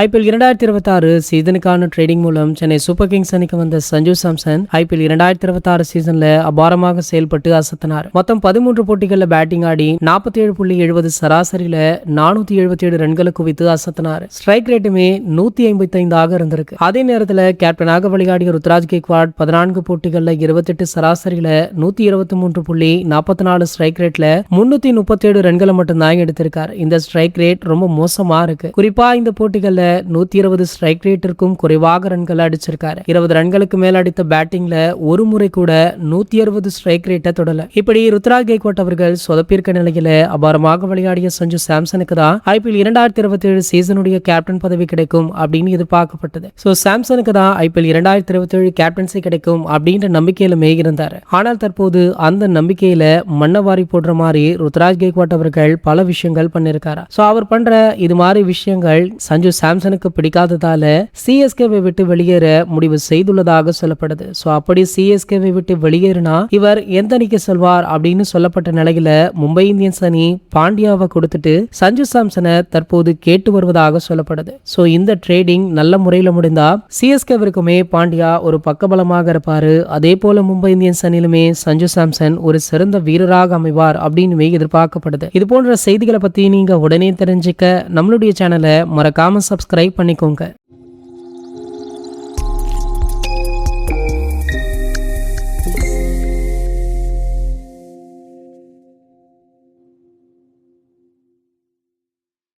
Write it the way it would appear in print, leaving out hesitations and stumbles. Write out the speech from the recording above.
IPL 2026 சீசனுக்கான trading மூலம் Chennai super Kings அணிக்கு வந்த சஞ்சு சாம்சன் ஐபிஎல் 2026 சீசன்ல அபாரமாக செயல்பட்டு அசத்தினார். மொத்தம் 13 போட்டிகள்ல பேட்டிங் ஆடி 47.70 சராசரியில 477 ரன்களை குவித்து அசத்தினார். ஸ்ட்ரைக் ரேட்டுமே 155 இருந்திருக்கு. அதே நேரத்தில் கேப்டனாக விளையாடிய ருத்ராஜ் கெய்க்வாட் 14 போட்டிகள்ல 28 சராசரியில 123.44 ஸ்ட்ரைக் ரேட்ல 337 ரன்களை மட்டும் தான் எடுத்திருக்காரு. இந்த ஸ்ட்ரைக் ரேட் ரொம்ப மோசமா இருக்கு. குறிப்பா இந்த போட்டிகள்ல 120 ஸ்ட்ரைக் ரேட்டிற்கும் குறைவாக ரன்கள் அடிச்சிருக்காரு. 20 ரன்களுக்கு மேல் அடித்த பேட்டிங்ல ஒரு முறை கூட 160 ஸ்ட்ரைக் ரேட்டை தொடல. இப்படி ருத்ராஜ் கெய்க்வாட் அவர்கள் சொதப்பிருக்க நிலையில அபாரமாக விளையாடிய சஞ்சு சாம்சனுக்கு தான் ஐபிஎல் 2027 சீசனுடைய கேப்டன் பதவி கிடைக்கும் அப்படின்னு எதிர்பார்க்கப்பட்டது. சாம்சனுக்கு தான் ஐபிஎல் 2027 கேப்டன்சி கிடைக்கும் அப்படின்ற நம்பிக்கையிலுமே இருந்தார். ஆனால் தற்போது அந்த நம்பிக்கையில மண்ணவாரி போடுற மாதிரி ருத்ராஜ் கெய்க்வாட் அவர்கள் பல விஷயங்கள் பண்ணிருக்காரு. அவர் பண்ற இது மாதிரி விஷயங்கள் சஞ்சு சாம்சனுக்கு பிடிக்காததால சிஎஸ்கேவை விட்டு வெளியேற முடிவு செய்துள்ளதாக சொல்லப்படுது. அப்படி சிஎஸ்கேவை விட்டு வெளியேறினா இவர் எந்த அணிக்கு செல்வார் அப்படின்னு சொல்லப்பட்ட நிலையில மும்பை இந்தியன்ஸ் அணி பாண்டியாவை கொடுத்துட்டு சஞ்சு சாம்சனை தற்போது கேட்டு வருவதாக சொல்லப்படுது. இந்த ட்ரேடிங் நல்ல முறையில முடிந்தா சிஎஸ்கேவிற்குமே பாண்டியா ஒரு பக்கபலமாக இருப்பாரு. அதே போல மும்பை இந்தியன்ஸ் அணியிலுமே சஞ்சு சாம்சன் ஒரு சிறந்த வீரராக அமைவார் அப்படின்னு எதிர்பார்க்கப்படுது. இது போன்ற செய்திகளை பத்தி நீங்க உடனே தெரிஞ்சுக்க நம்மளுடைய சேனலை மறக்காம சப்ஸ்கிரைப் பண்ணிக்கோங்க.